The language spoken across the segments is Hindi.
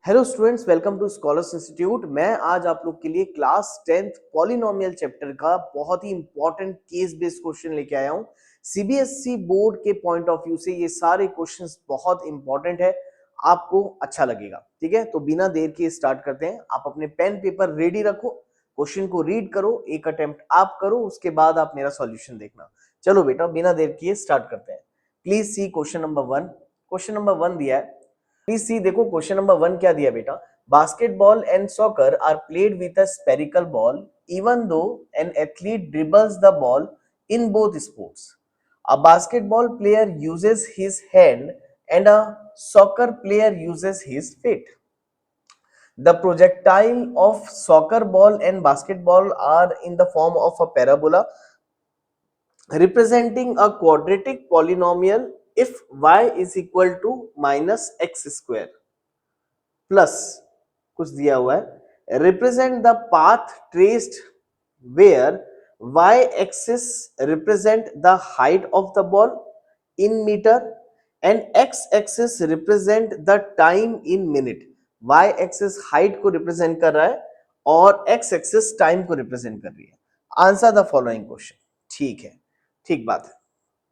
Hello students, welcome to scholars institute. मैं आज आप लोग के लिए क्लास 10th पॉलिनोमियल चैप्टर का बहुत ही इंपॉर्टेंट केस बेस्ड क्वेश्चन लेके आया हूं। सीबीएसई बोर्ड के पॉइंट ऑफ व्यू से ये सारे क्वेश्चंस बहुत इंपॉर्टेंट है, आपको अच्छा लगेगा। ठीक है, तो बिना देर के स्टार्ट करते हैं। आप अपने पेन पेपर रेडी रखो, क्वेश्चन को रीड करो, एक अटेम्प्ट आप करो, उसके बाद आप मेरा सॉल्यूशन देखना। चलो बेटा, बिना देर किए स्टार्ट करते हैं। Please see question number 1। Question number 1 दिया है, प्लीज सी। देखो क्वेश्चन नंबर 1 क्या दिया बेटा। Basketball and soccer are played with a spherical ball even though an athlete dribbles the ball in both sports. A basketball player uses his hand and a soccer player uses his feet. The projectile of soccer ball and basketball are in the form of a parabola representing a quadratic polynomial if y is equal to minus x square plus कुछ दिया हुआ है, represent the path traced where y axis represent the height of the ball in meter and x axis represent the time in minute. Y axis height को रिप्रेजेंट कर रहा है और एक्स एक्सिस टाइम को रिप्रेजेंट कर रही है। Answer the following question. ठीक है, ठीक बात है।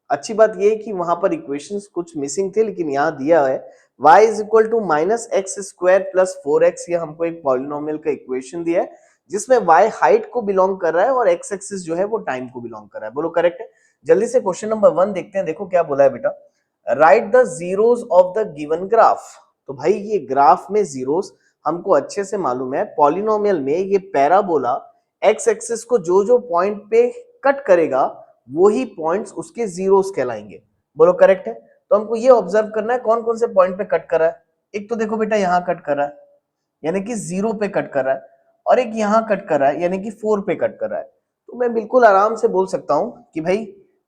अच्छी बात यह है कि वहां पर इक्वेशंस कुछ मिसिंग थे, लेकिन यहां दिया है y is equal to minus x square plus 4x। ये हमको एक पॉलिनोमियल का इक्वेशन दिया है जिसमें y हाइट को बिलोंग कर रहा है और x एक्सिस जो है वो टाइम को बिलोंग कर रहा है। बोलो करेक्ट है। जल्दी से क्वेश्चन नंबर 1 देखते हैं। देखो क्या बोला है बेटा, right the zeros of the given graph. तो भाई ये ग्राफ में जीरोस हमको अच्छे से मालूम है। पॉलिनोमियल में ये पैराबोला x एक्सिस को जो जो पॉइंट पे कट करेगा वही पॉइंट्स उसके जीरोस कहलाएंगे। बोलो करेक्ट है। तो हमको ये ऑब्जर्व करना है कौन कौन से पॉइंट पे कट कर रहा है। एक तो देखो बेटा यहाँ कट कर रहा है यानी कि 0 पे कट कर रहा है, और एक यहाँ कट कर रहा है यानी कि 4 पे कट कर रहा है। तो मैं बिल्कुल आराम से बोल सकता हूं कि भाई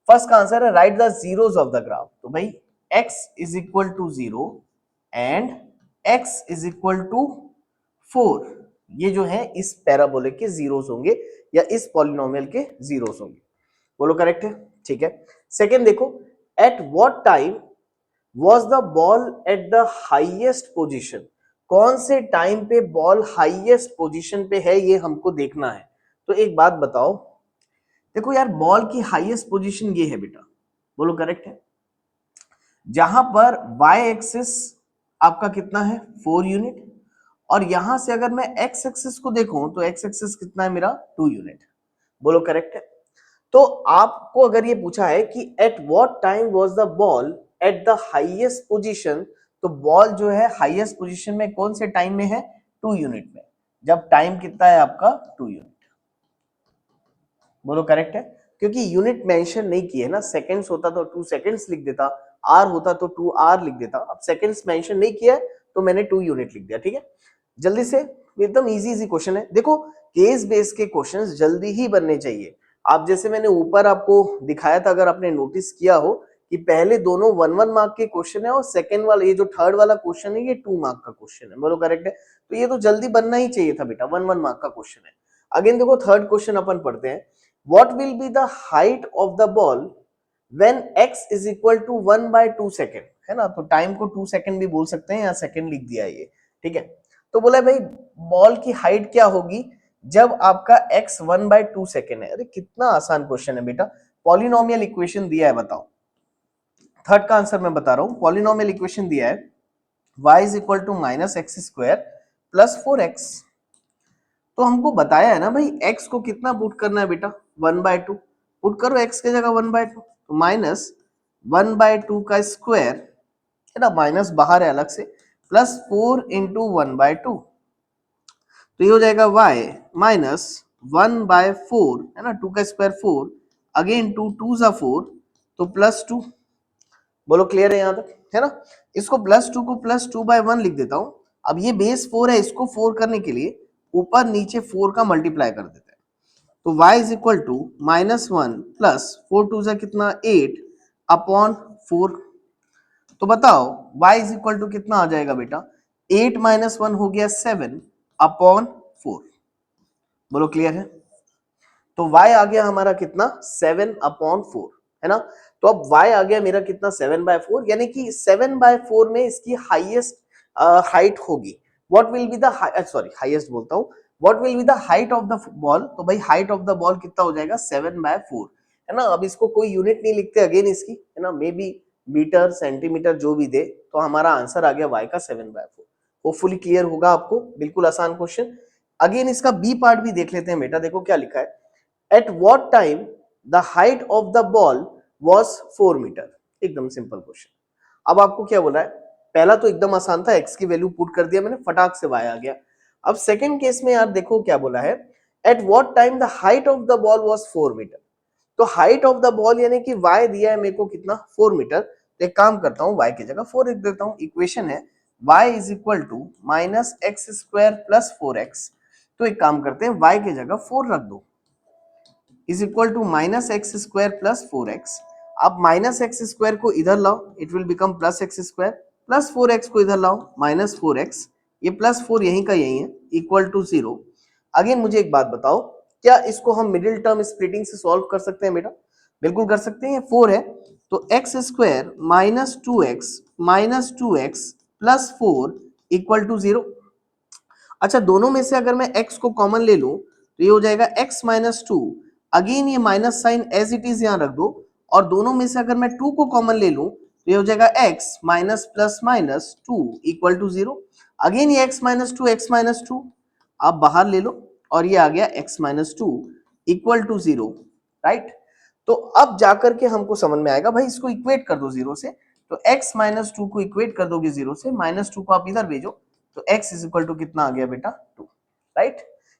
फर्स्ट का आंसर है right the zeros of the graph. तो भाई x is equal to 0 and x is equal to 4, ये जो है इस पैराबोलिक के जीरोस होंगे या इस पॉलिनोमियल के जीरोस होंगे। बोलो करेक्ट है। ठीक है, सेकेंड देखो, eight what time was the ball at the highest position. कौन से टाइम पे बॉल हाइएस्ट पोजिशन पे है ये हमको देखना है। तो एक बात बताओ, देखो यार बॉल की हाईएस्ट पोजीशन ये है बेटा। बोलो करेक्ट है। जहां पर y एक्सिस आपका कितना है 4 यूनिट, और यहां से अगर मैं x एक्सिस को देखूं तो x एक्सिस कितना है मेरा 2 यूनिट। बोलो करेक्ट है। तो आपको अगर ये पूछा है कि at what time was the ball at the highest position, तो बॉल जो है हाईएस्ट पोजीशन में कौन से टाइम में है 2 यूनिट में, जब टाइम कितना है आपका 2 यूनिट। बोलो करेक्ट है। क्योंकि यूनिट मेंशन नहीं किए ना, सेकंड्स होता तो 2 सेकंड्स लिख देता, आर होता तो 2 आर लिख देता। अब सेकंड्स मेंशन नहीं किया है तो मैंने 2 यूनिट लिख दिया। ठीक है, जल्दी से, एकदम इजी इजी क्वेश्चन है। देखो केस बेस के क्वेश्चंस जल्दी ही बनने चाहिए। आप जैसे मैंने ऊपर आपको दिखाया था, अगर आपने नोटिस किया हो कि पहले दोनों 1-1 मार्क के क्वेश्चन है और सेकंड वाला ये जो थर्ड वाला क्वेश्चन है ये 2 मार्क का क्वेश्चन है। बोलो करेक्ट है। तो ये तो जल्दी बनना ही चाहिए था बेटा, 1-1 मार्क का क्वेश्चन है। अगेन देखो थर्ड क्वेश्चन अपन पढ़ते हैं। What will be the height of the ball when x is equal to 1/2 second, है ना। तो टाइम को 2 सेकेंड भी बोल सकते हैं, या सेकेंड लिख दिया ये। ठीक है, तो बोला भाई बॉल की हाइट क्या होगी जब आपका x 1/2 सेकेंड है। अरे कितना आसान क्वेश्चन है बेटा। पॉलिनोमियल इक्वेशन दिया है, बताओ। थर्ड का आंसर मैं बता रहा हूं। पॉलिनोमियल इक्वेशन दिया है y is equal to minus x square plus 4x। तो हमको बताया है ना भाई x को कितना पुट करना है बेटा 1/2। पुट करो x की जगह 1/2, तो माइनस 1/2 का स्क्वायर, है ना, माइनस बाहर है अलग से, प्लस 4 इंटू 1/2। तो ये हो जाएगा y माइनस 1/4, है ना, 2 का स्क्वायर 4, अगेन 2 2 जा 4, तो प्लस 2। बोलो क्लियर है यहां तक, है ना। इसको प्लस 2 को प्लस 2/1 लिख देता हूं। अब ये बेस 4 है, इसको 4 करने के लिए ऊपर नीचे 4 का मल्टीप्लाई कर देते हैं। तो y is equal to -1 plus 4 2 जा कितना 8 अपॉन 4। तो बताओ y इज इक्वल टू कितना आ जाएगा बेटा, 8 माइनस 1 हो गया 7 अपॉन 4। बोलो क्लियर है। तो y आ गया हमारा कितना 7 अपॉन 4, है ना। तो अब y आ गया मेरा कितना 7/4, यानी कि 7/4 में इसकी हाईएस्ट हाइट होगी। What will be the sorry highest बोलता हूँ, what will be the height of the ball, तो भाई हाइट ऑफ द बॉल कितना हो जाएगा 7/4, है ना। अब इसको कोई यूनिट नहीं लिखते अगेन इसकी, है ना, मे बी मीटर सेंटीमीटर जो भी दे, तो हमारा आंसर आ गया y का 7/4। होपफुली क्लियर होगा आपको, बिल्कुल आसान क्वेश्चन। अगेन इसका बी पार्ट भी देख लेते हैं बेटा, देखो क्या लिखा है, at what time the height of the ball was 4 meter. एकदम सिंपल क्वेश्चन। अब आपको क्या बोला है, पहला तो एकदम आसान था, x की वैल्यू पुट कर दिया मैंने, फटाक से y आ गया। अब सेकंड केस में यार देखो क्या बोला है, at what time the height of the ball was 4 metre. तो हाइट ऑफ द बॉल यानी कि y दिया है मेरे को कितना 4 मीटर, तो एक काम करता हूं y की जगह 4 लिख देता हूं। इक्वेशन है y is equal to minus x square plus 4x, तो एक काम करते हैं y की जगह 4 रख दो, is equal to minus x square plus 4x। अब माइनस एक्स स्क्वायर को इधर लाओ, it will become plus x square, plus 4x को इधर लाओ माइनस 4x, ये प्लस 4 यहीं का यहीं है, इक्वल टू 0। अगेन मुझे एक बात बताओ, क्या इसको हम मिडिल टर्म स्प्लिटिंग से सॉल्व कर सकते हैं बेटा? बिल्कुल कर सकते हैं, ये 4 है, तो x square minus two x plus 4 equal to 0। अच्छा, दोनों में से अगर मैं x को कॉमन ले लूं तो ये हो जाएगा x-2। अगेन ये minus sign as it is यहां रख दो, और दोनों में से अगर मैं 2 को कॉमन ले लूं तो ये हो जाएगा x minus plus minus 2 equal to 0। Again ये x-2 आप बाहर ले लो, और ये आ गया x-2 इक्वल टू 0, राइट। तो अब जाकर के हमको समझ में आएगा, भाई इसको इक्वेट कर दो 0 से, तो x-2 को इक्वेट कर दोगे 0 से, -2 को आप इधर भेजो, तो x इज इक्वल टू कितना आ गया बेटा 2, right.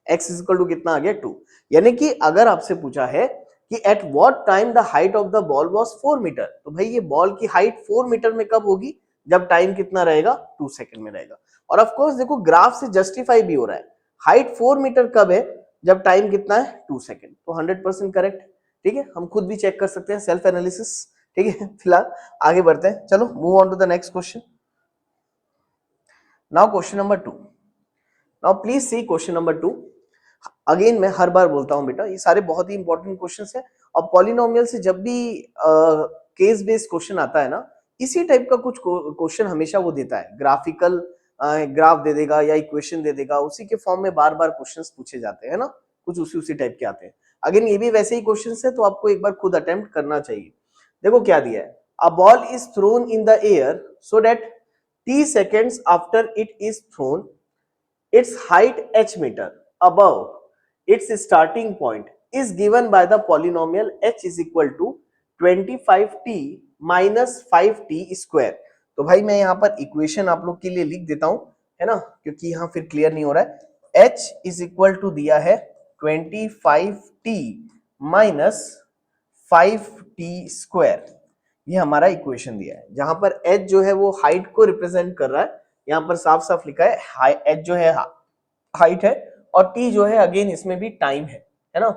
x is equal to कितना आ गया 2। यानी कि अगर आपसे पूछा है कि at what time the height of the ball was 4 metre, तो भाई ये बॉल की हाइट 4 मीटर में कब होगी, जब टाइम कितना रहेगा 2 सेकंड में रहेगा। और ऑफ कोर्स देखो ग्राफ से जस्टिफाई भी हो रहा है, हाइट 4 मीटर कब है, जब टाइम कितना है 2 सेकंड, तो 100% करेक्ट। ठीक है, हम खुद भी चेक कर सकते हैं, सेल्फ एनालिसिस। ठीक है, फिलहाल आगे बढ़ते हैं, चलो move on to the next question. Now question number 2। Now please see question number 2। Again मैं हर बार बोलता हूं बेटा, ये सारे बहुत ही इंपॉर्टेंट क्वेश्चंस हैं, और पॉलिनोमियल से जब भी केस बेस्ड क्वेश्चन आता है ना, इसी टाइप का कुछ क्वेश्चन हमेशा वो देता है, ग्राफिकल ग्राफ दे देगा या इक्वेशन दे देगा, उसी के फॉर्म में बार बार क्वेश्चंस पूछे जाते हैं ना, कुछ उसी उसी टाइप के आते हैं। अगेन ये भी वैसे ही क्वेश्चंस है, तो आपको एक बार खुद अटेम्प्ट करना चाहिए। देखो क्या दिया है, a ball is thrown in the air so that t seconds after it is thrown, its height h meter above its starting point is given by the polynomial h is equal to 25t minus 5t square। तो भाई मैं यहाँ पर इक्वेशन आप लोग के लिए लिख देता हूं, है ना, क्योंकि यहाँ फिर क्लियर नहीं हो रहा है। h इज इक्वल टू दिया है 25t माइनस 5t स्क्वायर, ये हमारा इक्वेशन दिया है, जहां पर h जो है वो हाइट को रिप्रेजेंट कर रहा है, यहाँ पर साफ साफ लिखा है h जो है हाइट है, और t जो है अगेन इसमें भी टाइम है ना,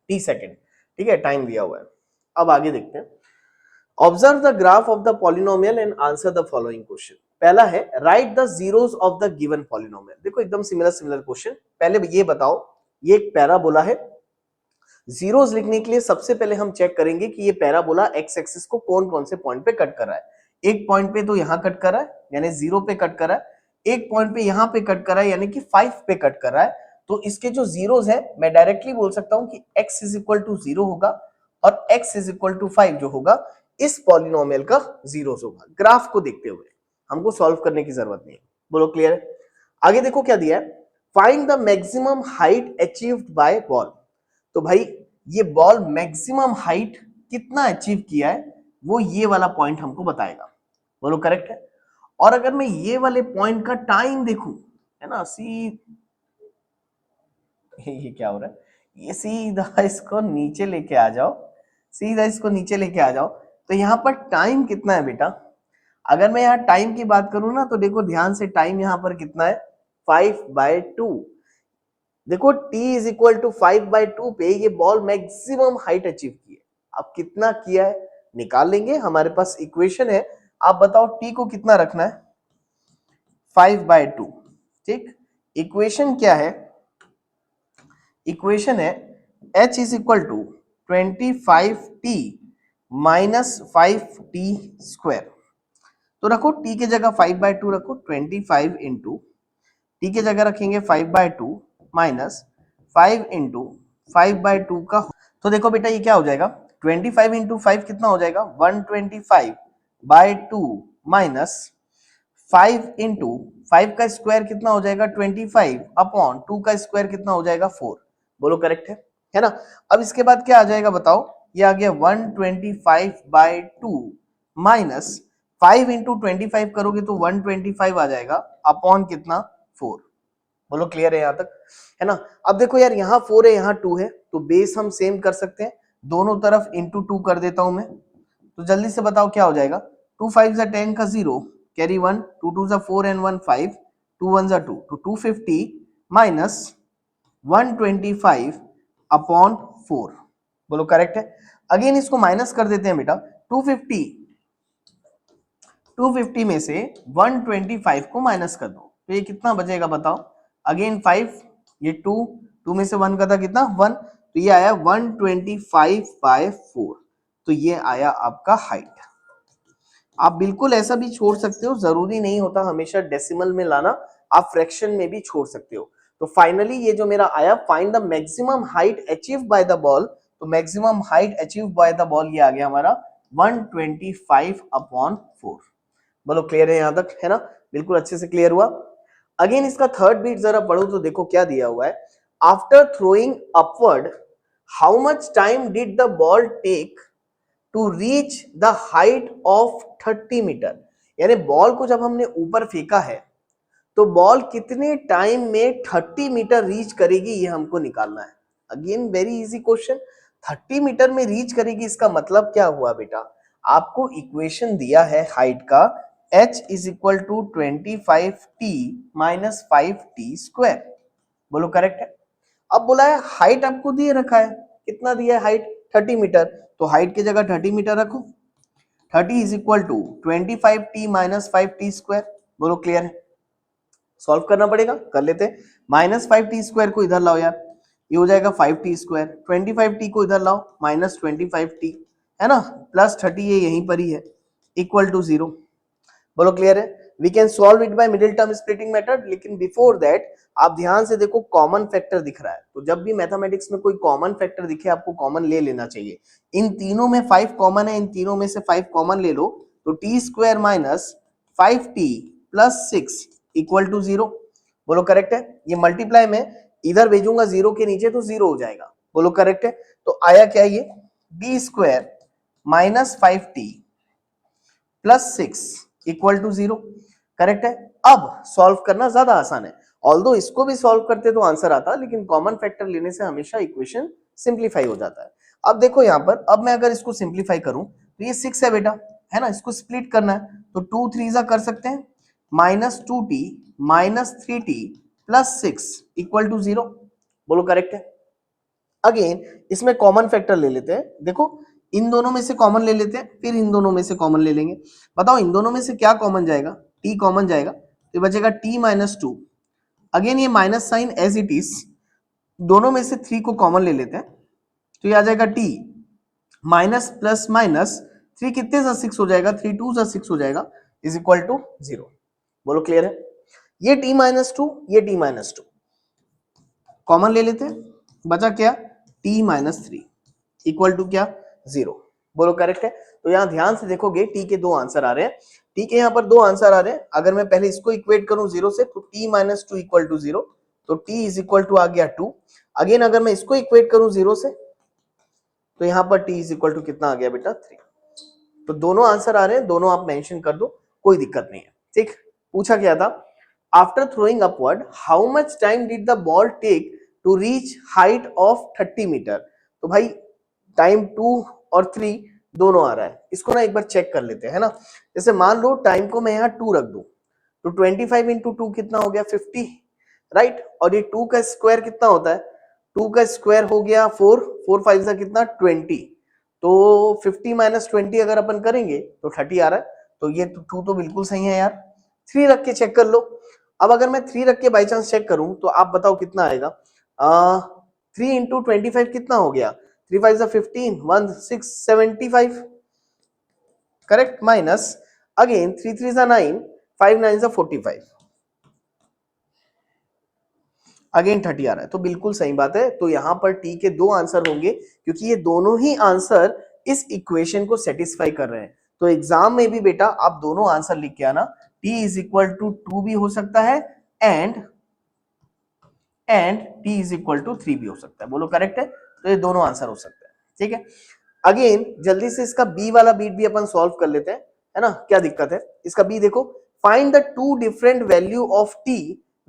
t सेकेंड। ठीक है, टाइम दिया हुआ है। अब आगे देखते हैं, observe the graph of the polynomial and answer the following question. पहला है right the zeros of the given polynomial. देखो एकदम सिमिलर क्वेश्चन। पहले ये बताओ, ये एक पैराबोला है, जीरोस लिखने के लिए सबसे पहले हम चेक करेंगे कि ये पैराबोला एक्स एक्सिस को कौन कौन से पॉइंट पे कट कर रहा है। एक पॉइंट पे तो यहाँ कट कर रहा है, यानी 0 पे कट कर रहा है, एक पॉइंट पे यहाँ पे कट कर रहा है, यानी कि 5 पे कट कर रहा है। तो इसके जो जीरोस है, मैं डायरेक्टली बोल सकता हूं कि x इज इक्वल टू 0 होगा, और x इज इक्वल टू 5 जो होगा इस पॉलिनोमियल का जीरोस होगा। ग्राफ को देखते हुए हमको सॉल्व करने की जरूरत नहीं है, बोलो क्लियर है। आगे देखो क्या दिया है, find the maximum height achieved by ball. तो भाई ये बॉल मैक्सिमम हाइट कितना अचीव किया है, वो ये वाला पॉइंट हमको बताएगा, बोलो करेक्ट है। और अगर मैं ये वाले पॉइंट का टाइम देखूं, है ना, ये क्या हो रहा है, ये सीधा इसको नीचे लेके आ जाओ, सीधा इसको नीचे लेके आ जाओ, तो यहाँ पर टाइम कितना है बेटा। अगर मैं यहाँ टाइम की बात करूं ना, तो देखो ध्यान से, टाइम यहाँ पर कितना है 5/2। देखो t इज इक्वल टू 5/2 पे ये बॉल मैक्सिमम हाइट अचीव की है। अब कितना किया है निकाल लेंगे, हमारे पास इक्वेशन है। आप बताओ t को कितना रखना है, 5/2। ठीक, इक्वेशन क्या है, इक्वेशन है h is equal to 25t minus 5t square. तो रखो t की जगह 5/2 रखो, 25 इंटू टी के जगह रखेंगे 5/2 माइनस 5 × 5/2 का। तो देखो बेटा ये क्या हो जाएगा, 25 × 5 कितना हो जाएगा 125/2 माइनस 5 का स्क्वायर कितना हो जाएगा 25/2 का स्क्वायर कितना हो जाएगा 4। बोलो करेक्ट है ना। अब इसके बाद क्या आ जाएगा बताओ, ये आ गया 125/2 माइनस 5 × 25 करोगे तो 125 आ जाएगा अपॉन कितना 4। बोलो क्लियर है यहां तक, है ना। अब देखो यार यहाँ 4 है यहाँ 2 है, तो बेस हम सेम कर सकते हैं, दोनों तरफ इंटू 2 कर देता हूं मैं। तो जल्दी से बताओ क्या हो जाएगा, 2 5 10 का 0 कैरी 1, 2 2 4 एंड 1 5, 2 1 2, तो 250 माइनस 125 अपॉन 4। बोलो करेक्ट है। अगेन इसको माइनस कर देते हैं बेटा, 250 में से 125 को माइनस कर दो तो ये कितना बचेगा बताओ, अगेन 5, ये 2 में से 1 का था कितना 1, तो ये आया 125/4। तो ये आया आपका हाइट। आप बिल्कुल ऐसा भी छोड़ सकते हो, जरूरी नहीं होता हमेशा डेसिमल में लाना, आप फ्रैक्शन में भी छोड़ सकते हो। तो फाइनली ये जो मेरा आया, find the maximum height achieve by the ball, तो maximum height achieve by the ball ये आ गया हमारा 125/4। बोलो क्लियर है यहां तक, है ना, बिल्कुल अच्छे से क्लियर हुआ। अगेन इसका थर्ड बीट जरा पढ़ो तो देखो क्या दिया हुआ है, after throwing upward how much time did the ball take to reach the height of 30 metre. यानी बॉल को जब हमने ऊपर फेंका है तो बॉल कितने टाइम में 30 मीटर रीच करेगी ये हमको निकालना है। Again very easy question, 30 metre में रीच करेगी इसका मतलब क्या हुआ बेटा, आपको इक्वेशन दिया है हाइट का h is equal to 25t minus 5t²। बोलो करेक्ट है। अब बोला है हाइट आपको दिए रखा है, कितना दिया है हाइट 30 मीटर, तो हाइट की जगह 30 मीटर रखो, 30 is equal to 25t minus 5t²। बोलो क्लियर है, सॉल्व करना पड़ेगा, कर लेते हैं। -5t² को इधर लाओ यार, ये हो जाएगा 5t², 25t को इधर लाओ -25t, है ना, प्लस 30 ये यहीं पर ही है, इक्वल टू 0। बोलो क्लियर है। We can solve it by middle term splitting method, लेकिन बिफोर दैट आप ध्यान से देखो कॉमन फैक्टर दिख रहा है, तो जब भी मैथमेटिक्स में कोई कॉमन फैक्टर दिखे आपको कॉमन ले लेना चाहिए। इन तीनों में 5 कॉमन है, इन तीनों में से 5 कॉमन ले लो, तो t² minus 5t plus 6 equal to 0। बोलो करेक्ट है। ये मल्टीप्लाई में इधर भेजूंगा 0 के नीचे तो 0 हो जाएगा। बोलो करेक्ट है। तो आया क्या ये b² minus 5t plus 6 equal to 0। Correct है। अब सॉल्व करना ज्यादा आसान है, ऑल्दो इसको भी सॉल्व करते तो आंसर आता, लेकिन कॉमन फैक्टर लेने से हमेशा इक्वेशन सिंप्लीफाई हो जाता है। अब देखो यहाँ पर, अब मैं अगर इसको सिंप्लीफाई करूं तो ये 6 है बेटा, है ना, इसको स्प्लिट करना है तो 2 3 कर सकते हैं, -2t minus 3t plus 6 equal to 0। बोलो करेक्ट है। अगेन इसमें कॉमन फैक्टर ले लेते हैं, देखो इन दोनों में से कॉमन ले लेते हैं, फिर इन दोनों में से कॉमन ले लेंगे। बताओ इन दोनों में से क्या कॉमन जाएगा, t कॉमन जाएगा तो बचेगा t माइनस 2। अगेन ये minus sign as it is, दोनों में से 3 को कॉमन ले लेते हैं तो ये आ जाएगा t माइनस प्लस माइनस 3 कितने सा 6 हो जाएगा, 3 2 सा 6 हो जाएगा, इज इक्वल टू 0। बोलो क्लियर है। ये t माइनस 2, ये t माइनस 2 कॉमन ले लेते हैं, बचा क्या t माइनस 3 इक्वल टू क्या 0। बोलो करेक्ट है। तो यहाँ ध्यान से देखोगे टी के दो आंसर आ रहे हैं, टी के यहाँ पर दो आंसर आ रहे हैं। अगर मैं पहले इसको इक्वेट करूं 0 से तो t माइनस 2 इक्वल टू 0, तो t इज इक्वल टू आ गया 2। अगेन अगर मैं इसको इक्वेट करूं 0 से तो यहाँ पर t इज इक्वल टू कितना आ गया बेटा 3। तो दोनों आंसर आ रहे हैं, दोनों आप मेंशन कर दो, कोई दिक्कत नहीं है। ठीक, पूछा क्या था, after throwing upward how much time did the ball take to reach height of 30 metre. तो भाई टाइम 2 और 3 दोनों आ रहा है, इसको ना एक बार चेक कर लेते हैं ना। जैसे मान लो टाइम को मैं यहाँ 2 रख दूं तो 25 इंटू 2 कितना हो गया 50, राइट, और ये 2 का स्क्वायर कितना होता है, 2 का स्क्वायर हो गया 4, 4 5 का कितना 20, तो 50 माइनस 20 अगर अपन करेंगे तो 30 आ रहा है, तो ये 2 तो बिल्कुल सही है यार। 3 रख के चेक कर लो। अब अगर मैं 3 रख के बाई चांस चेक करूं तो आप बताओ कितना आएगा, 3 इंटू 25 कितना हो गया, 3 5 15, 1 6 75, करेक्ट, माइनस अगेन 3 3 9, 5 9 45, अगेन 30 आ रहा है, तो बिल्कुल सही बात है। तो यहाँ पर टी के दो आंसर होंगे क्योंकि ये दोनों ही आंसर इस इक्वेशन को सेटिस्फाई कर रहे हैं। तो एग्जाम में भी बेटा आप दोनों आंसर लिख के आना, टी इज इक्वल टू 2 भी हो सकता है and t is equal to 3 भी हो सकता है। बोलो करेक्ट है, तो ये दोनों आंसर हो सकते हैं। ठीक है, अगेन जल्दी से इसका बी वाला बीट भी अपन सॉल्व कर लेते हैं, है ना, क्या दिक्कत है। इसका बी देखो, find the two different value of t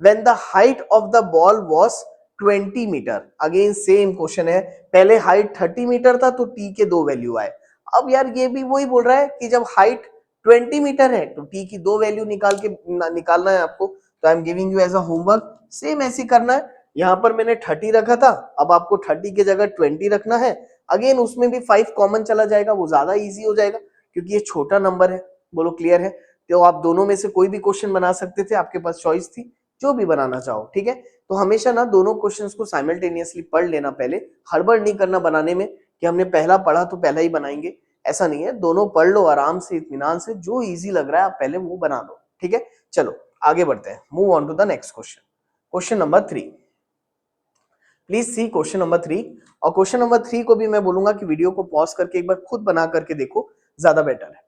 when the height of the ball was 20 metre. Again same question है, पहले हाइट 30 मीटर था तो टी के दो वैल्यू आए। अब यार ये भी वही बोल रहा है कि जब हाइट 20 मीटर है तो टी की दो वैल्यू निकालना है आपको। तो I am giving you as a homework, same ऐसे करना है। यहाँ पर मैंने 30 रखा था, अब आपको 30 की जगह 20 रखना है। अगेन उसमें भी 5 कॉमन चला जाएगा, वो ज्यादा इजी हो जाएगा क्योंकि ये छोटा नंबर है। बोलो क्लियर है, तो आप दोनों में से कोई भी क्वेश्चन बना सकते थे, आपके पास चॉइस थी, जो भी बनाना चाहो। ठीक है, तो हमेशा ना दोनों क्वेश्चंस को साइमल्टेनियसली पढ़ लेना, पहले हड़बड़ नहीं करना बनाने में कि हमने पहला पढ़ा तो पहला ही बनाएंगे, ऐसा नहीं है। दोनों पढ़ लो आराम से, इत्मीनान से, जो इजी लग रहा है आप पहले वो बना लो। ठीक है, चलो आगे बढ़ते हैं, move on to the next question. Question number 3, please see question number 3। और क्वेश्चन नंबर 3 को भी मैं बोलूंगा कि वीडियो को पॉज करके एक बार खुद बना करके देखो, ज्यादा बेटर है।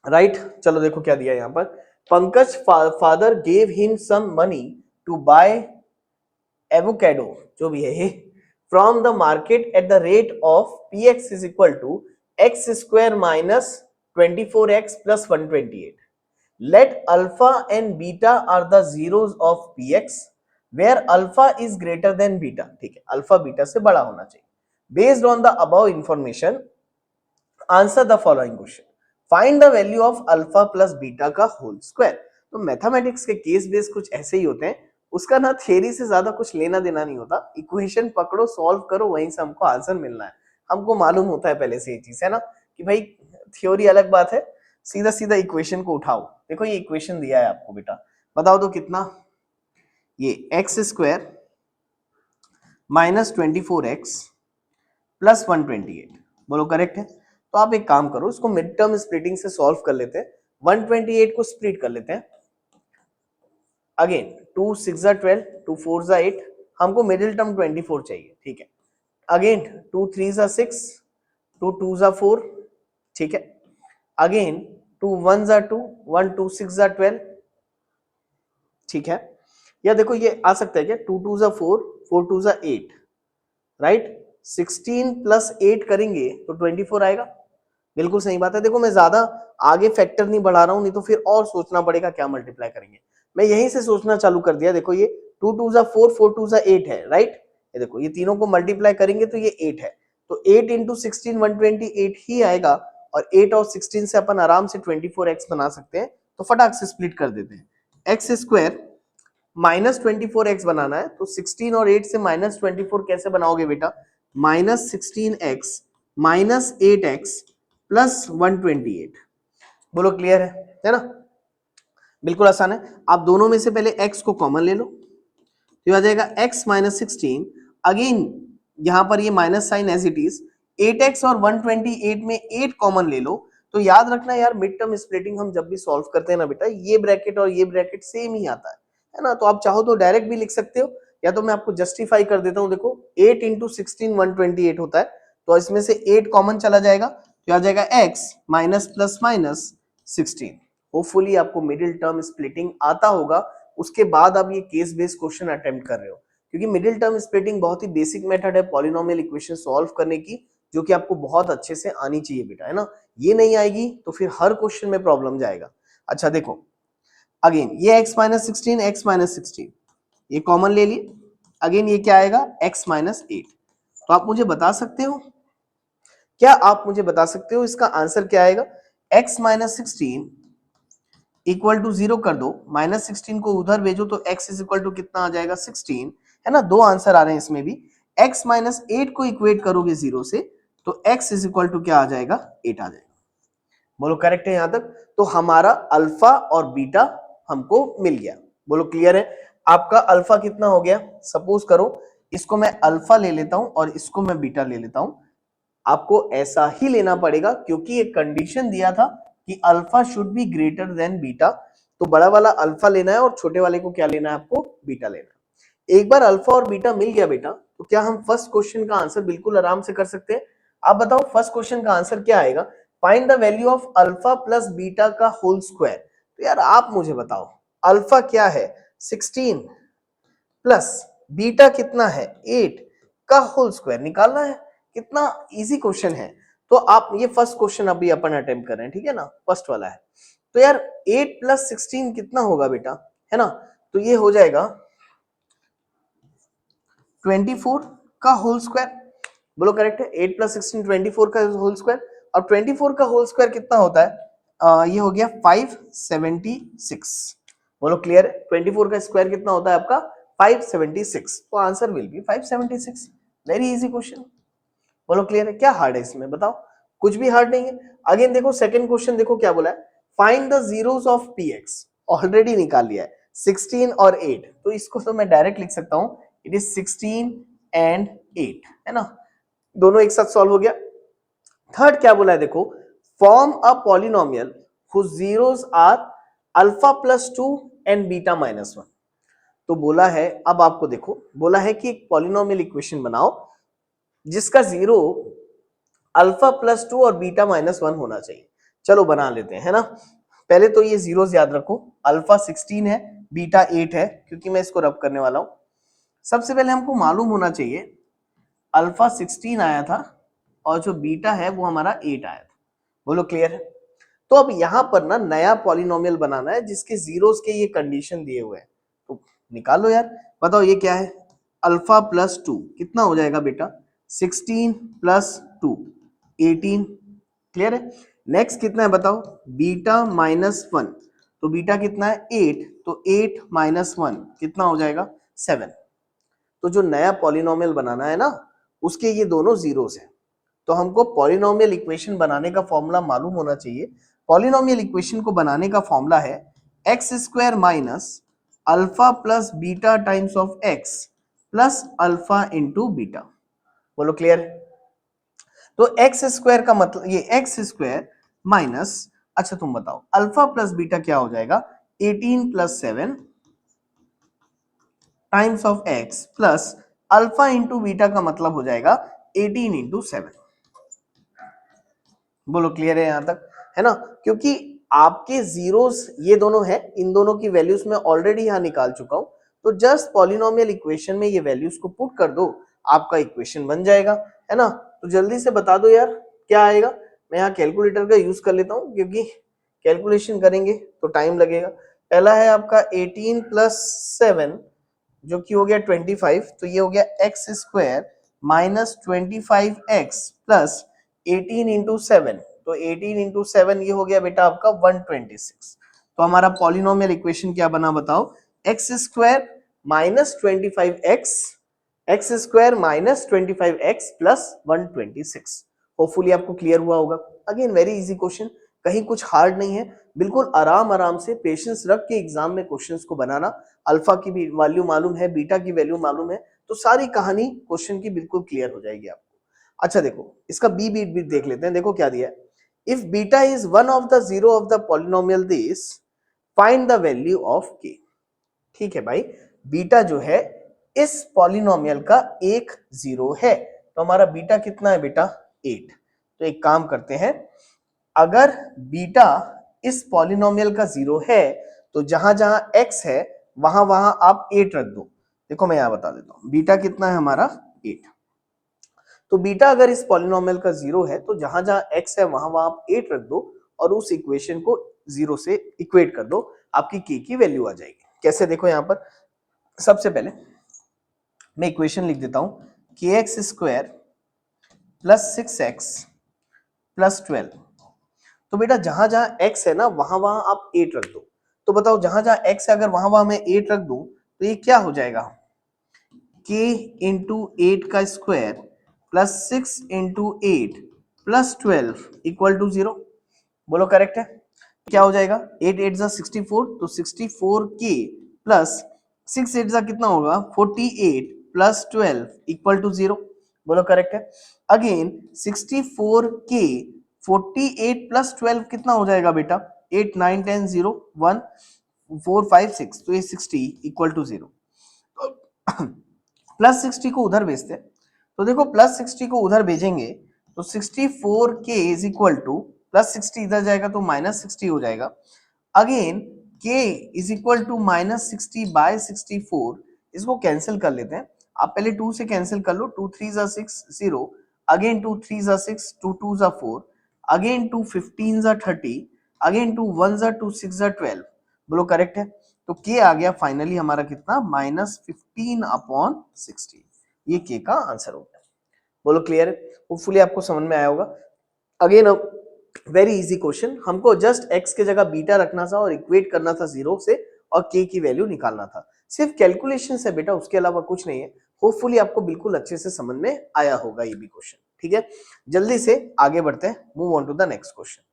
राइट, चलो देखो क्या दिया यहाँ पर। Pankaj father gave him some money to buy avocado, जो भी है ये, from the market at the rate of p x is equal to x square minus 24x plus 128। Let alpha and beta are the zeros of px where alpha is greater than beta। ठीक है, अल्फा बीटा से बड़ा होना चाहिए। Based on the above information, answer the following question। Find the value of alpha plus beta का होल स्क्वायर। तो मैथमेटिक्स के केस बेस कुछ ऐसे ही होते हैं, उसका ना थियरी से ज्यादा कुछ लेना देना नहीं होता। इक्वेशन पकड़ो, सॉल्व करो, वहीं से हमको आंसर मिलना है। हमको मालूम होता है पहले से ये चीज, है ना, कि भाई थ्योरी अलग बात है, सीधा सीधा इक्वेशन को उठाओ। देखो ये इक्वेशन दिया है आपको बेटा, बताओ तो कितना, ये x square minus 24x plus 128। बोलो करेक्ट है। तो आप एक काम करो, इसको मिड टर्म स्प्लिटिंग से सॉल्व कर लेते हैं। 128 को स्प्लिट कर लेते हैं। अगेन 2 6 12, 2 4 8, हमको मिडिल टर्म 24 चाहिए। ठीक है, अगेन 2 3 6, 2 2 4, ठीक है, अगेन 2 1 2, 1 2 6 12, ठीक है। या देखो ये आ सकता है क्या, 2 2 4, 4 2 8, राइट। 16 प्लस 8 करेंगे तो 24 आएगा। बिल्कुल सही बात है। देखो मैं ज्यादा आगे फैक्टर नहीं बढ़ा रहा हूं, नहीं तो फिर और सोचना पड़ेगा क्या मल्टीप्लाई करेंगे। मैं यहीं से सोचना चालू कर दिया। देखो ये 2 2 4, 4 2 8 है, राइट। ये देखो ये तीनों को मल्टीप्लाई करेंगे तो ये 8 है, तो 8 इंटू 16 128 ही आएगा। और 8 और 16 से अपन आराम से 24x बना सकते हैं। तो फटाक से स्प्लिट कर देते हैं। एक्स स्क्वायर माइनस 24x बनाना है, तो 16 और 8 से माइनस 24 कैसे बनाओगे बेटा, minus 16x minus 8x plus 128। बोलो क्लियर है ना, बिल्कुल आसान है। आप दोनों में से पहले x को कॉमन ले लो, तो आ जाएगा x माइनस 16। अगेन यहां पर ये minus sign as it is, 8x और 128 में 8 कॉमन ले लो। तो याद रखना यार, मिड टर्म स्प्लिटिंग हम जब भी सॉल्व करते हैं ना बेटा, ये ब्रैकेट और ये ब्रैकेट सेम ही आता है ना। तो आप चाहो तो डायरेक्ट भी लिख सकते हो, या तो मैं आपको जस्टिफाई कर देता हूं। देखो 8 इंटू 16 128 होता है, तो इसमें से 8 कॉमन चला जाएगा, तो आ जाएगा x minus plus minus 16। Hopefully आपको मिडिल टर्म स्प्लिटिंग आता होगा, उसके बाद आप ये केस बेस्ड क्वेश्चन अटेम्प्ट कर रहे हो। क्योंकि मिडिल टर्म स्प्लिटिंग बहुत ही बेसिक मेथड है पॉलिनोमियल इक्वेशन सॉल्व करने की, जो कि आपको बहुत अच्छे से आनी चाहिए बेटा, है ना। ये नहीं आएगी तो फिर हर क्वेश्चन में प्रॉब्लम जाएगा। अच्छा देखो, अगेन ये x माइनस 16, x माइनस 16 ये कॉमन ले लिए। अगेन ये क्या आएगा, x माइनस 8। तो आप मुझे बता सकते हो, क्या आप मुझे बता सकते हो इसका आंसर क्या आएगा। x माइनस 16 इक्वल टू 0 कर दो, माइनस 16 को उधर भेजो तो x इज इक्वल टू कितना आ जाएगा, 16, है ना। दो आंसर आ रहे हैं इसमें भी। x माइनस 8 को इक्वेट करोगे 0 से, तो x इज इक्वल टू क्या आ जाएगा, 8 आ जाएगा। बोलो करेक्ट है यहां तक। तो हमारा अल्फा और बीटा हमको मिल गया। बोलो क्लियर है। आपका अल्फा कितना हो गया, सपोज करो इसको मैं अल्फा ले लेता हूं और इसको मैं बीटा ले लेता हूं। आपको ऐसा ही लेना पड़ेगा क्योंकि एक कंडीशन दिया था कि alpha should be greater than beta. तो बड़ा वाला अल्फा लेना है और छोटे वाले को क्या लेना है, आपको बीटा लेना है। एक बार अल्फा और बीटा मिल गया बेटा, तो क्या हम फर्स्ट क्वेश्चन का आंसर बिल्कुल आराम से कर सकते हैं। आप बताओ फर्स्ट क्वेश्चन का आंसर क्या आएगा, find the value of alpha plus beta का होल स्क्वायर। तो यार आप मुझे बताओ अल्फा क्या है 16 प्लस बीटा कितना है 8 का होल स्क्वायर निकालना है। कितना इजी क्वेश्चन है। तो आप ये फर्स्ट क्वेश्चन अभी अपन अटेम्प्ट कर रहे हैं, ठीक है ना, फर्स्ट वाला है। तो यार 8 प्लस 16 कितना होगा बेटा, है ना, तो ये हो जाएगा 24 का होल स्क्वायर। बोलो करेक्ट है, 8 प्लस 16 24 का होल स्क्वायर। और 24 का होल स्क्वायर कितना होता है, ये हो गया 576। बोलो क्लियर है, 24 का स्क्वायर कितना होता है आपका 576। तो answer will be 576। Very easy question. बोलो क्लियर है, क्या हार्ड है इसमें बताओ, कुछ भी हार्ड नहीं है। अगेन देखो सेकंड क्वेश्चन, देखो क्या बोला है, find the zeros of px। Already निकाल लिया है 16 और 8, तो इसको तो मैं डायरेक्ट लिख सकता हूं, इट इज 16 एंड 8, है ना, दोनों एक साथ सॉल्व हो गया। थर्ड क्या बोला है देखो, form a polynomial whose zeros are alpha plus 2 and beta minus 1। तो बोला है, अब आपको देखो बोला है कि एक पॉलिनोमियल इक्वेशन बनाओ जिसका जीरो अल्फा प्लस 2 और बीटा माइनस 1 होना चाहिए। चलो बना लेते हैं, है ना। पहले तो ये जीरोस याद रखो, अल्फा 16 है, बीटा 8 है, क्योंकि मैं इसको रब करने वाला हूं। सबसे पहले हमको मालूम होना चाहिए अल्फा 16 आया था और जो बीटा है वो हमारा 8 आया था। बोलो क्लियर है। तो अब यहां पर ना नया पॉलिनोमियल बनाना है जिसके जीरोस के ये कंडीशन दिए हुए हैं, तो निकालो यार। बताओ ये क्या है, अल्फा प्लस 2 कितना हो जाएगा बेटा, 16 प्लस 2 18। क्लियर है। नेक्स्ट कितना है बताओ, बीटा माइनस 1, तो बीटा कितना है 8, तो 8 माइनस 1 कितना हो जाएगा 7। तो जो नया पॉलिनोमियल बनाना है ना उसके ये दोनों जीरोस हैं। तो हमको पॉलिनोमियल इक्वेशन बनाने का फॉर्मूला मालूम होना चाहिए। पॉलिनोमियल इक्वेशन को बनाने का फॉर्मूला है x square minus alpha plus beta times of x plus alpha into beta. बोलो क्लियर है। तो एक्स स्क्वायर का मतलब ये एक्स स्क्वायर माइनस, अच्छा तुम बताओ अल्फा प्लस बीटा क्या हो जाएगा, 18 plus 7 times of x plus alpha into beta का मतलब हो जाएगा 18 इंटू 7। बोलो क्लियर है यहां तक, है ना, क्योंकि आपके जीरोस ये दोनों हैं, इन दोनों की वैल्यूज मैं ऑलरेडी यहां निकाल चुका हूं। तो जस्ट पॉलिनोमियल इक्वेशन में ये वैल्यूज को पुट कर दो, आपका इक्वेशन बन जाएगा, है ना। तो जल्दी से बता दो यार क्या आएगा। मैं यहाँ कैलकुलेटर का यूज कर लेता हूँ क्योंकि कैलकुलेशन करेंगे तो टाइम लगेगा। पहला है आपका 18 प्लस 7 जो कि हो गया 25, तो ये हो गया x square minus 25x plus 18 into 7, तो 18 इंटू 7 ये हो गया बेटा आपका 126। तो हमारा पॉलिनोमियल इक्वेशन क्या बना बताओ, x square minus 25x, x square minus 25x plus 126। Hopefully आपको क्लियर हुआ होगा। अगेन वेरी इजी क्वेश्चन, कहीं कुछ हार्ड नहीं है, बिल्कुल आराम आराम से पेशेंस रख के एग्जाम में क्वेश्चंस को बनाना। अल्फा की भी वैल्यू मालूम है, बीटा की वैल्यू मालूम है, तो सारी कहानी क्वेश्चन की बिल्कुल क्लियर हो जाएगी आपको। अच्छा देखो इसका बी बीट भी देख लेते हैं, देखो क्या दिया है, if beta is one of the zero of the polynomial this find the value of के। ठीक है भाई, बीटा जो है इस पॉलिनोमियल का एक जीरो है, तो हमारा बीटा कितना है बेटा 8। तो एक काम करते हैं, अगर बीटा इस पॉलिनोमियल का जीरो है तो जहां जहां x है वहां वहां आप 8 रख दो। देखो मैं यहां बता देता हूं, बीटा कितना है हमारा 8। तो बीटा अगर इस पॉलिनोमियल का जीरो है तो जहां जहां x है वहां वहां आप 8 रख दो और उस इक्वेशन को जीरो से इक्वेट कर दो, आपकी k की वैल्यू आ जाएगी। कैसे देखो यहां पर, सबसे पहले मैं इक्वेशन लिख देता हूं, के x square plus 6x plus 12। तो बेटा जहां जहां x है ना वहां वहां आप 8 रख दो। तो बताओ जहां जहां x है अगर वहां वहां मैं 8 रख दूं तो ये क्या हो जाएगा, k इंटू 8 का square plus 6 into 8 plus 12 equal to 0। बोलो करेक्ट है। क्या हो जाएगा, 8 8 जा 64, तो 64 के प्लस 6 8 जा कितना होगा 48 प्लस 12 इक्वल टू 0। बोलो करेक्ट है। अगेन 64 के 48 प्लस 12 कितना हो जाएगा बेटा, 8 9 10 0 1 4 5 6, तो ये 60 इक्वल टू 0। प्लस 60 को उधर भेजते हैं, तो देखो प्लस 60 को उधर भेजेंगे तो 64k is equal to, plus 60 इधर जाएगा तो माइनस 60 हो जाएगा, again k is equal to minus 60 by 64, इसको कैंसिल कर लेते हैं, आप पहले 2 से कैंसिल कर लो, 2 3 जा 6 0, अगेन 2 3 जा 6, 2 2 जा 4, अगेन 2 15 जा 30, अगेन 2 1 जा 2 6 जा 12, बोलो करेक्ट है। तो k आ गया फाइनली हमारा कितना, माइनस 15/60, ये k का आंसर होगा। बोलो क्लियर है, होपफुली आपको समझ में आया होगा। अगेन वेरी इजी क्वेश्चन, हमको जस्ट x के जगह बीटा रखना था और इक्वेट करना था 0 से और k की वैल्यू निकालना था, सिर्फ कैलकुलेशन है बेटा, उसके अलावा कुछ नहीं है। होपफुली आपको बिल्कुल अच्छे से समझ में आया होगा ये भी क्वेश्चन, ठीक है। जल्दी से आगे बढ़ते हैं, move on to the next question.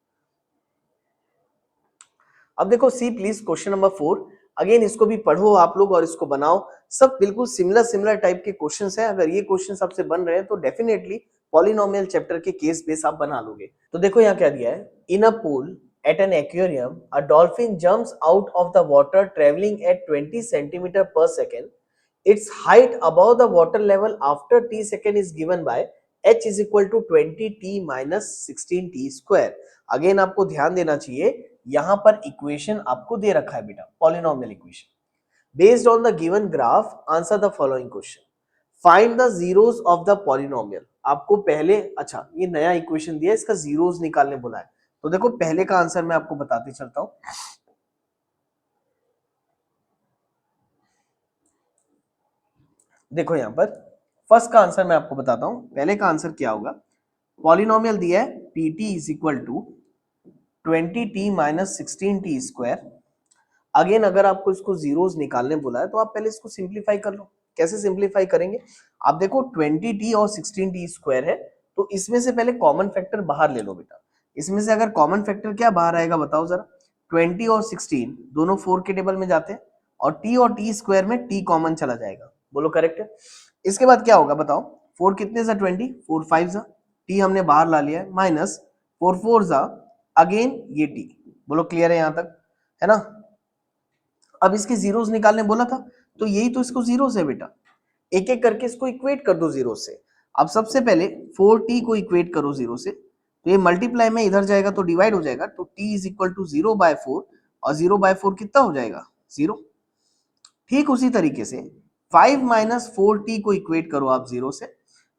अब देखो see please question number 4, again इसको भी पढ़ो आप लोग और इसको बनाओ, सब बिल्कुल सिमिलर टाइप के क्वेश्चंस हैं। अगर ये क्वेश्चंस आपसे बन रहे हैं तो डेफिनेटली पॉलिनोमियल चैप्टर के केस बेस आप बना लोगे। तो देखो यहाँ क्या दिया है, in a pool at an aquarium a dolphin jumps out of the water travelling at 20 centimetre per second, its height above the water level after t second is given by h is equal to 20t minus 16t square। Again आपको ध्यान देना चाहिए, यहां पर इक्वेशन आपको दे रखा है बेटा, polynomial equation. Based on the given graph answer the following question, find the zeros of the polynomial. आपको पहले, अच्छा ये नया इक्वेशन दिया है, इसका जीरोस निकालने बोला है, तो देखो पहले का आंसर मैं आपको बताते चलता हूं। देखो यहां पर फर्स्ट का आंसर मैं आपको बताता हूं, पहले का आंसर क्या होगा, पॉलिनोमियल दिया है pt is equal to 20t minus 16t square. Again अगर आपको इसको जीरोस निकालने बोला है तो आप पहले इसको सिंप्लीफाई कर लो। कैसे सिंप्लीफाई करेंगे, आप देखो 20t और 16t स्क्वायर है, तो इसमें से पहले कॉमन फैक्टर बाहर ले लो बेटा। इसमें से अगर कॉमन फैक्टर क्या बाहर आएगा बताओ जरा, 20 और 16 दोनों 4 के टेबल में जाते हैं, और t स्क्वायर में t कॉमन चला जाएगा, बोलो करेक्ट है। इसके बाद क्या होगा बताओ, 4 कितने जा 20, 4 5 जा, t हमने बाहर ला लिया है, माइनस 4 4 जा, अगेन ये t, बोलो क्लियर है यहां तक, है ना। अब इसके जीरोस निकालने बोला था, तो यही तो इसको जीरोस है बेटा, एक एक करके इसको इक्वेट कर दो जीरो से। अब सबसे पहले 4t को इक्वेट करो जीरो से, तो ये मल्टीप्लाई में इधर जाएगा तो डिवाइड हो जाएगा, तो t इज इक्वल टू 0/4, और 0/4 कितना हो जाएगा, 0। ठीक उसी तरीके से 5 माइनस 4t को इक्वेट करो आप जीरो से,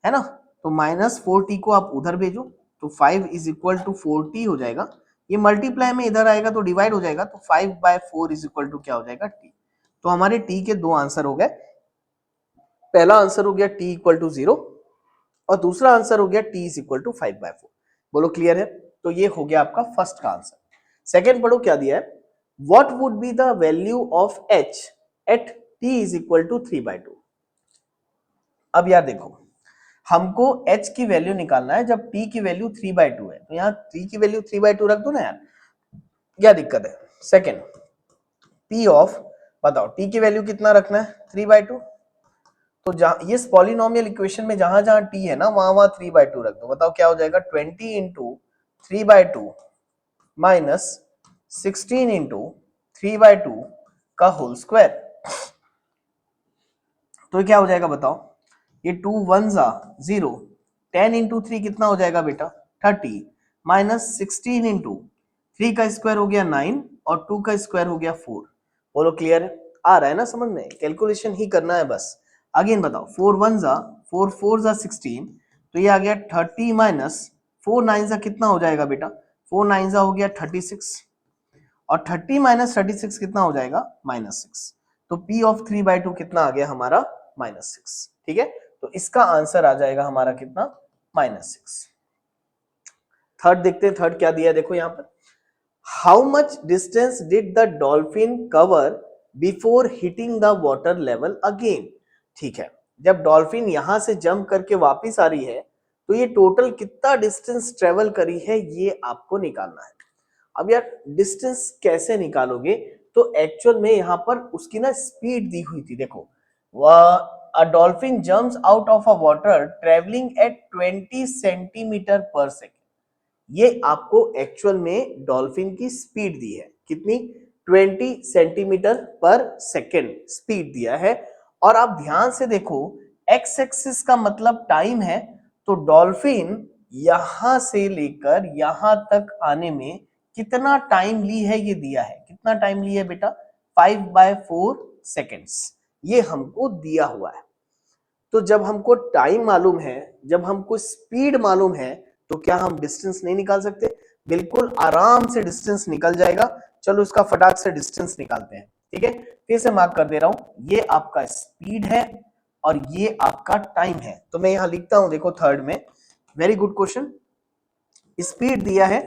है ना, तो माइनस 4t को आप उधर भेजो, तो 5 इज इक्वल टू 4t हो जाएगा, ये मल्टीप्लाई में इधर आएगा तो डिवाइड हो जाएगा, तो 5/4 इज इक्वल टू क्या हो जाएगा, t। तो हमारे t के दो आंसर हो गए, पहला आंसर हो गया t इक्वल टू 0, और दूसरा आंसर हो गया t इज इक्वल टू 5/4। बोलो क्लियर है, तो ये हो गया आपका फर्स्ट का आंसर। सेकेंड पढ़ो क्या दिया है, what would be the value of h at t is equal to 3/2। अब यार देखो, हमको h की वैल्यू निकालना है जब t की वैल्यू 3/2 है, तो यहाँ t की वैल्यू 3/2 रख दो ना यार, क्या दिक्कत है। सेकेंड p ऑफ, बताओ t की वैल्यू कितना रखना है, 3/2, तो जहां ये पॉलिनोमियल इक्वेशन में जहां जहां t है ना वहां वहां 3/2 रख दो, बताओ क्या हो जाएगा, 20 इंटू 3/2 माइनस 16 इंटू 3/2 का होल स्क्वायर, तो क्या हो जाएगा बताओ, ये 2 1 जा 0, 10 इंटू 3 कितना हो जाएगा बेटा 30, माइनस 16 इंटू 3 का स्क्वायर हो गया 9, और 2 का स्क्वायर हो गया 4। बोलो क्लियर है, आ रहा है ना समझ में, कैलकुलेशन ही करना है बस। अगेन बताओ 4 1 जा 4 4 जा 16, तो ये आ गया 30 माइनस 4 9 जा कितना हो जाएगा बेटा, 4 9 जा हो गया 36, और 30 माइनस 36 कितना हो जाएगा, -6। तो p ऑफ 3/2 कितना आ गया हमारा, -6। ठीक है, तो इसका आंसर आ जाएगा हमारा कितना, -6। थर्ड देखते हैं, थर्ड क्या दिया है देखो यहाँ पर, how much distance did the dolphin cover before hitting the water level again. ठीक है, जब डॉल्फिन यहां से जंप करके वापिस आ रही है, तो ये टोटल कितना डिस्टेंस ट्रेवल करी है ये आपको निकालना है। अब यार डिस्टेंस कैसे निकालोगे, तो एक्चुअल में यहां पर उसकी ना स्पीड दी हुई थी, देखो a dolphin jumps out of a water travelling at 20 centimetre per second, ये आपको एक्चुअल में डॉल्फिन की स्पीड दी है, कितनी, 20 सेंटीमीटर पर सेकेंड स्पीड दिया है, और आप ध्यान से देखो एक्स एक्सिस का मतलब टाइम है, तो डॉल्फिन यहां से लेकर यहां तक आने में कितना टाइम ली है ये दिया है। कितना टाइम लिया है बेटा? 5/4 सेकेंड्स, ये हमको दिया हुआ है। तो जब हमको टाइम मालूम है, जब हमको स्पीड मालूम है, तो क्या हम डिस्टेंस नहीं निकाल सकते? बिल्कुल आराम से डिस्टेंस निकल जाएगा। चलो इसका फटाक से डिस्टेंस निकालते हैं। ठीक है, फिर से मार्क कर दे रहा हूं, ये आपका स्पीड है और ये आपका टाइम है। तो मैं यहां लिखता हूं, देखो थर्ड में, वेरी गुड क्वेश्चन। स्पीड दिया है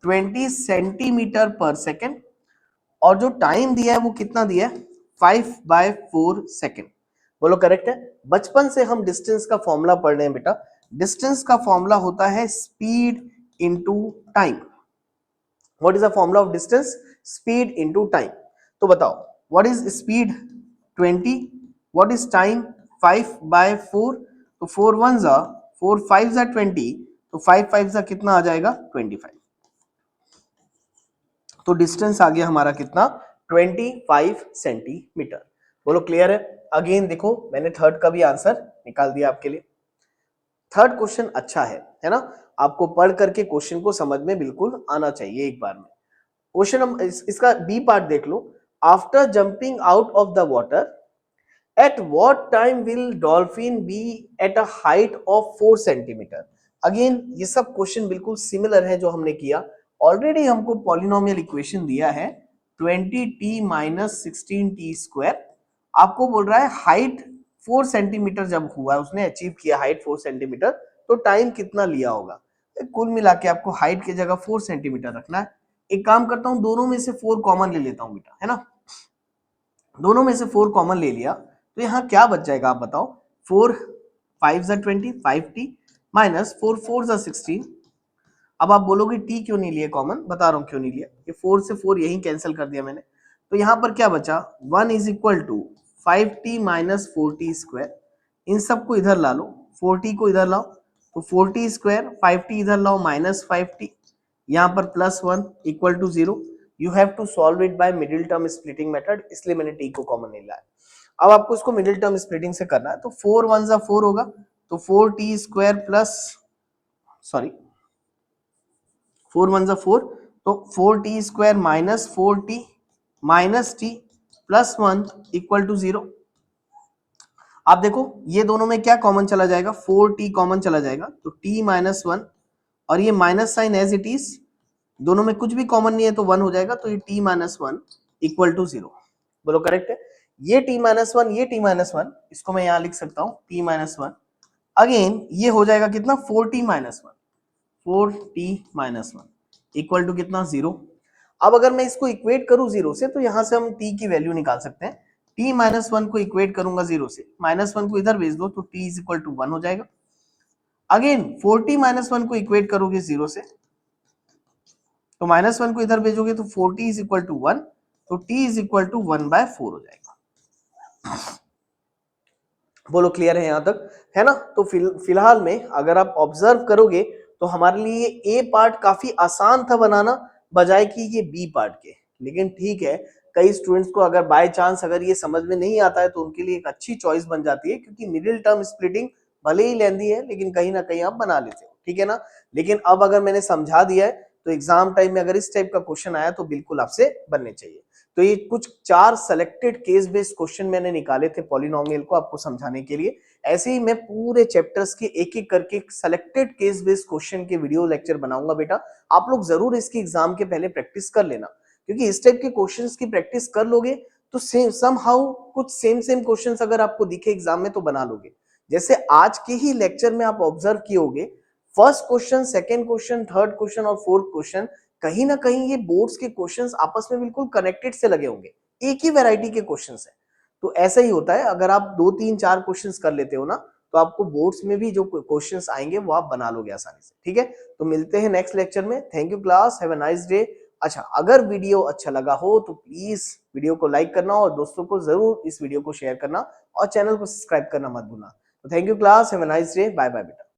20 सेंटीमीटर पर सेकेंड और जो टाइम दिया है वो कितना दिया है? 5/4 सेकेंड। बोलो करेक्ट है? बचपन से हम डिस्टेंस का फॉर्मूला पढ़ रहे हैं बेटा। डिस्टेंस का फॉर्मूला होता है speed into time. What is the formula of distance? Speed into time. तो बताओ what is speed? 20। What is time? 5/4। तो 4 1 जा 4 5 जा 20, तो 5 5 जा कितना आ जाएगा? 25। तो डिस्टेंस आ गया हमारा कितना? 25 सेंटीमीटर। बोलो क्लियर है? अगेन देखो मैंने थर्ड का भी आंसर निकाल दिया आपके लिए। थर्ड क्वेश्चन अच्छा है ना? आपको पढ़ करके क्वेश्चन को समझ में बिल्कुल आना चाहिए एक बार में। क्वेश्चन हम इसका बी पार्ट देख लो। After jumping out of the water at what time will dolphin be at a height of 4 centimetre? Again ये सब क्वेश्चन बिल्कुल सिमिलर है जो हमने किया। ऑलरेडी हमको पॉलिनोमियल इक्वेशन दिया है 20t माइनस 16t²। आपको बोल रहा है हाइट 4 सेंटीमीटर जब हुआ, उसने अचीव किया हाइट 4 सेंटीमीटर, तो टाइम कितना लिया होगा? कुल मिला के आपको हाइट की जगह 4 सेंटीमीटर रखना है। एक काम करता हूं, दोनों में से 4 कॉमन ले लेता हूं बेटा, है ना? दोनों में से 4 कॉमन ले लिया तो यहाँ क्या बच जाएगा आप बताओ? 4 5 जा 20, 5t माइनस 4 4 जा 16। अब आप बोलोगे t क्यों नहीं लिए कॉमन? बता रहा हूं क्यों नहीं लिया। ये 4 से 4 यही कैंसिल कर दिया मैंने। तो यहाँ पर क्या बचा? 1 is equal to 5t minus 4t²। इन सबको इधर ला लो, 4t को इधर लाओ, तो 4t², 5t इधर लाओ माइनस 5t, यहाँ पर +1 equal to 0। You have to solve it by middle term splitting method, इसलिए मैंने t को कॉमन नहीं लाया। अब आपको इसको मिडिल टर्म स्प्लिटिंग से करना है, तो 4 1 जा 4 होगा, तो 4t² प्लस, सॉरी 4 1 जा 4, तो 4t² minus 4t minus t plus 1 equal to 0। आप देखो ये दोनों में क्या कॉमन चला जाएगा? 4t कॉमन चला जाएगा, तो t माइनस 1 और ये minus sign as it is, दोनों में कुछ भी कॉमन नहीं है तो 1 हो जाएगा, तो ये t माइनस 1 इक्वल टू 0। बोलो करेक्ट है? ये t माइनस 1, ये t माइनस 1, इसको मैं यहां लिख सकता हूं t माइनस 1। अगेन ये हो जाएगा कितना? 4t minus 1, 4t minus 1 equal to कितना? 0। अब अगर मैं इसको इक्वेट करूं 0 से, तो यहां से हम t की वैल्यू निकाल सकते हैं। t माइनस 1 को इक्वेट करूंगा 0 से, माइनस 1 को इधर भेज दो, तो t इज इक्वल टू 1 हो जाएगा। अगेन 4t माइनस 1 को इक्वेट करोगे 0 से, तो माइनस 1 को इधर भेजोगे तो 4t इज इक्वल टू 1, तो t इज इक्वल टू 1/4 हो जाएगा। बोलो क्लियर है यहां तक? है ना? तो फिलहाल में अगर आप ऑब्जर्व करोगे तो हमारे लिए ए पार्ट काफी आसान था बनाना बजाय कि ये बी पार्ट के। लेकिन ठीक है, कई स्टूडेंट्स को अगर बाय चांस अगर ये समझ में नहीं आता है तो उनके लिए एक अच्छी चॉइस बन जाती है, क्योंकि मिडिल टर्म स्प्लिटिंग भले ही लेंदी है लेकिन कहीं ना कहीं आप बना लेते हो। ठीक है ना? लेकिन अब अगर मैंने समझा दिया है तो एग्जाम टाइम में अगर इस टाइप का क्वेश्चन आया तो बिल्कुल आपसे बनने चाहिए। तो ये कुछ 4 सेलेक्टेड केस बेस्ड क्वेश्चन मैंने निकाले थे पॉलिनोमियल को आपको समझाने के लिए। ऐसे ही मैं पूरे चैप्टर्स के एक एक करके सेलेक्टेड केस बेस्ड क्वेश्चन के वीडियो लेक्चर बनाऊंगा बेटा। आप लोग जरूर इसकी एग्जाम के पहले प्रैक्टिस कर लेना, क्योंकि इस टाइप के क्वेश्चंस की प्रैक्टिस कर लोगे तो सेम समहाउ कुछ सेम सेम क्वेश्चंस अगर आपको दिखे एग्जाम में तो बना लोगे। जैसे आज के ही लेक्चर में आप ऑब्जर्व किए होगे, first question, second question, third question और फोर्थ क्वेश्चन, कहीं ना कहीं ये बोर्ड्स के क्वेश्चंस आपस में बिल्कुल कनेक्टेड से लगे होंगे, एक ही वैरायटी के क्वेश्चंस है। तो ऐसा ही होता है, अगर आप 2 3 4 क्वेश्चंस कर लेते हो ना, तो आपको बोर्ड्स में भी जो क्वेश्चंस आएंगे वो आप बना लोगे आसानी से। ठीक है, तो मिलते हैं नेक्स्ट लेक्चर में। Thank you class, have a nice day. अच्छा, अगर वीडियो अच्छा लगा हो तो प्लीज वीडियो को लाइक करना और दोस्तों को जरूर इस वीडियो को शेयर करना और चैनल को सब्सक्राइब करना मत भूलना। तो thank you class, have a nice day, bye bye बेटा।